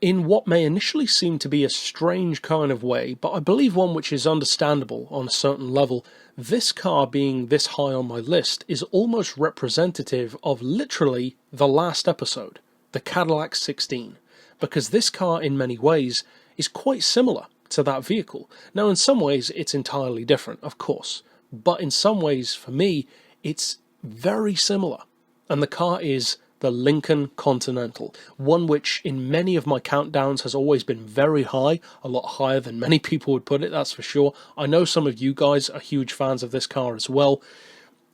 in what may initially seem to be a strange kind of way, but I believe one which is understandable on a certain level. This car being this high on my list is almost representative of literally the last episode, the Cadillac 16, because this car in many ways is quite similar to that vehicle. Now in some ways it's entirely different, of course, but in some ways for me it's very similar, and the car is the Lincoln Continental, one which in many of my countdowns has always been very high, a lot higher than many people would put it, that's for sure. I know some of you guys are huge fans of this car as well,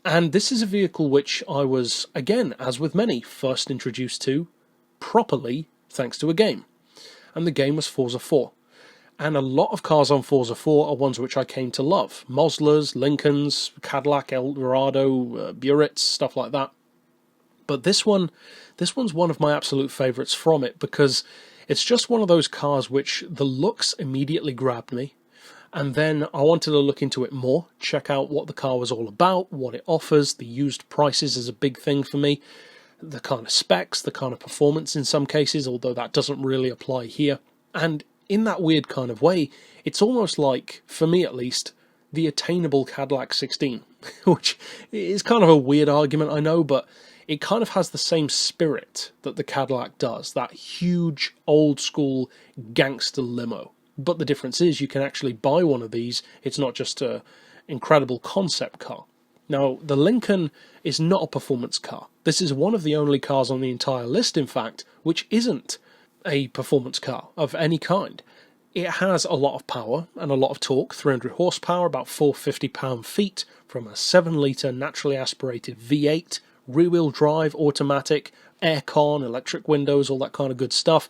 and this is a vehicle which I was, again, as with many, first introduced to properly thanks to a game, and the game was Forza 4. And a lot of cars on Forza 4 are ones which I came to love. Moslers, Lincolns, Cadillac, Eldorado, Buretts, stuff like that. But this one's one of my absolute favourites from it, because it's just one of those cars which the looks immediately grabbed me, and then I wanted to look into it more, check out what the car was all about, what it offers. The used prices is a big thing for me, the kind of specs, the kind of performance in some cases, although that doesn't really apply here. And in that weird kind of way, it's almost like, for me at least, the attainable Cadillac 16, which is kind of a weird argument, I know, but it kind of has the same spirit that the Cadillac does, that huge, old-school gangster limo. But the difference is you can actually buy one of these. It's not just an incredible concept car. Now, the Lincoln is not a performance car. This is one of the only cars on the entire list, in fact, which isn't a performance car of any kind. It has a lot of power and a lot of torque, 300 horsepower, about 450 pound-feet, from a 7-litre naturally aspirated V8, rear-wheel drive, automatic, aircon, electric windows, all that kind of good stuff.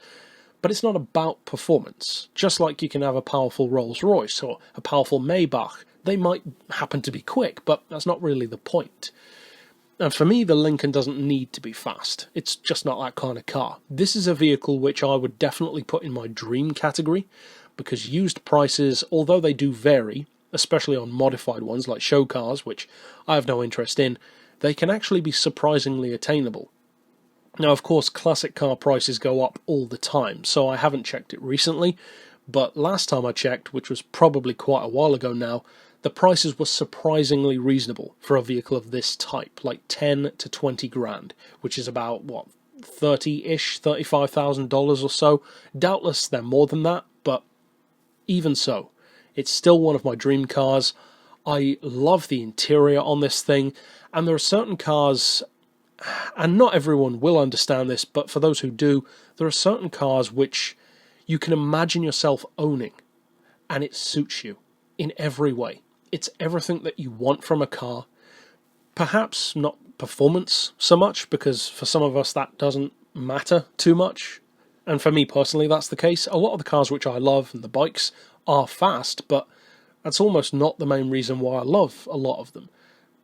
But it's not about performance. Just like you can have a powerful Rolls-Royce or a powerful Maybach. They might happen to be quick, but that's not really the point. And for me, the Lincoln doesn't need to be fast. It's just not that kind of car. This is a vehicle which I would definitely put in my dream category, because used prices, although they do vary, especially on modified ones like show cars, which I have no interest in, they can actually be surprisingly attainable. Now, of course, classic car prices go up all the time, so I haven't checked it recently, but last time I checked, which was probably quite a while ago now, the prices were surprisingly reasonable for a vehicle of this type, like 10 to 20 grand, which is about, what, 30-ish, $35,000 or so. Doubtless they're more than that, but even so, it's still one of my dream cars. I love the interior on this thing, and there are certain cars, and not everyone will understand this, but for those who do, there are certain cars which you can imagine yourself owning, and it suits you in every way. It's everything that you want from a car. Perhaps not performance so much, because for some of us that doesn't matter too much, and for me personally that's the case. A lot of the cars which I love, and the bikes, are fast, but that's almost not the main reason why I love a lot of them.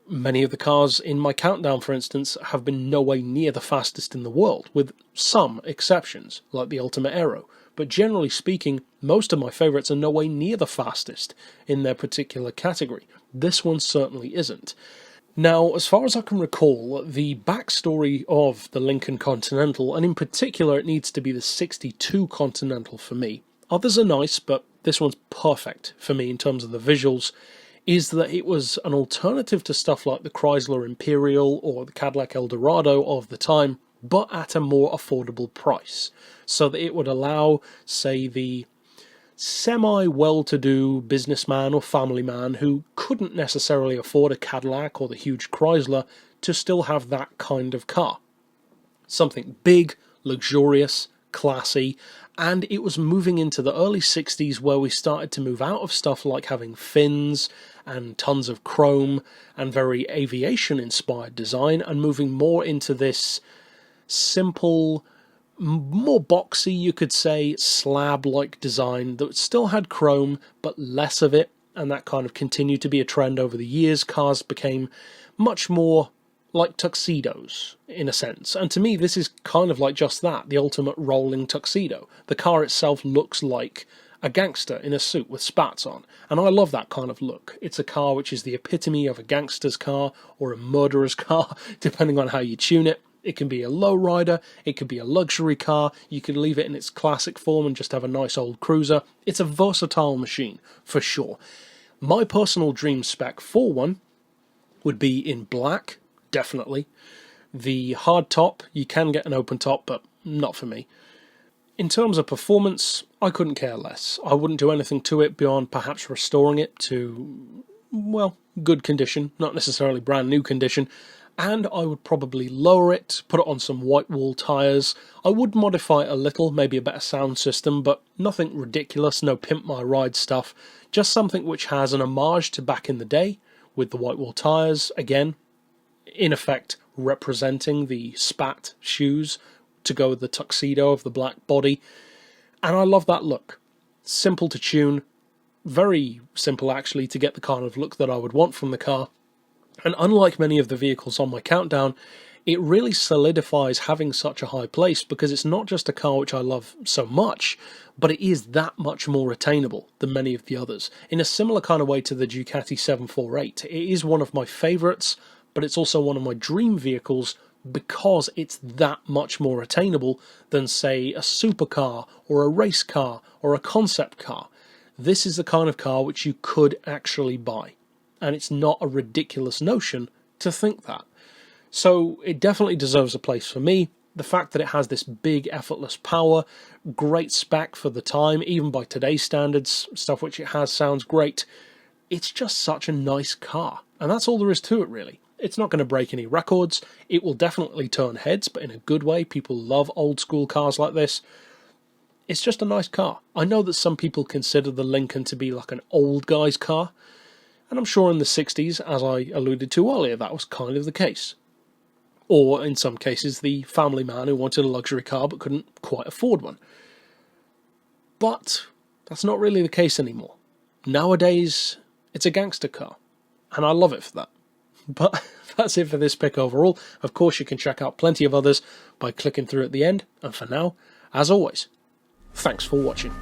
Many of the cars in my countdown, for instance, have been no way near the fastest in the world, with some exceptions, like the Ultimate Aero. But generally speaking, most of my favourites are no way near the fastest in their particular category. This one certainly isn't. Now, as far as I can recall, the backstory of the Lincoln Continental, and in particular it needs to be the 62 Continental for me, others are nice, but this one's perfect for me in terms of the visuals, is that it was an alternative to stuff like the Chrysler Imperial or the Cadillac Eldorado of the time, but at a more affordable price, so that it would allow, say, the semi-well-to-do businessman or family man who couldn't necessarily afford a Cadillac or the huge Chrysler to still have that kind of car. Something big, luxurious, classy, and it was moving into the early 60s where we started to move out of stuff like having fins and tons of chrome and very aviation-inspired design, and moving more into this simple, more boxy, you could say, slab-like design that still had chrome, but less of it, and that kind of continued to be a trend over the years. Cars became much more like tuxedos, in a sense. And to me, this is kind of like just that, the ultimate rolling tuxedo. The car itself looks like a gangster in a suit with spats on, and I love that kind of look. It's a car which is the epitome of a gangster's car, or a murderer's car, depending on how you tune it. It can be a lowrider, it could be a luxury car, you could leave it in its classic form and just have a nice old cruiser. It's a versatile machine, for sure. My personal dream spec for one would be in black, definitely. The hard top, you can get an open top, but not for me. In terms of performance, I couldn't care less. I wouldn't do anything to it beyond perhaps restoring it to, well, good condition, not necessarily brand new condition. And I would probably lower it, put it on some white wall tyres. I would modify it a little, maybe a better sound system, but nothing ridiculous, no pimp my ride stuff. Just something which has an homage to back in the day, with the white wall tyres, again, in effect representing the spat shoes to go with the tuxedo of the black body. And I love that look. Simple to tune, very simple actually to get the kind of look that I would want from the car. And unlike many of the vehicles on my countdown, it really solidifies having such a high place because it's not just a car which I love so much, but it is that much more attainable than many of the others. In a similar kind of way to the Ducati 748, it is one of my favourites, but it's also one of my dream vehicles because it's that much more attainable than, say, a supercar or a race car or a concept car. This is the kind of car which you could actually buy. And it's not a ridiculous notion to think that. So it definitely deserves a place for me. The fact that it has this big, effortless power, great spec for the time, even by today's standards, stuff which it has sounds great. It's just such a nice car. And that's all there is to it, really. It's not going to break any records. It will definitely turn heads, but in a good way. People love old school cars like this. It's just a nice car. I know that some people consider the Lincoln to be like an old guy's car. And I'm sure in the 60s, as I alluded to earlier, that was kind of the case. Or, in some cases, the family man who wanted a luxury car but couldn't quite afford one. But that's not really the case anymore. Nowadays, it's a gangster car. And I love it for that. But that's it for this pick overall. Of course, you can check out plenty of others by clicking through at the end. And for now, as always, thanks for watching.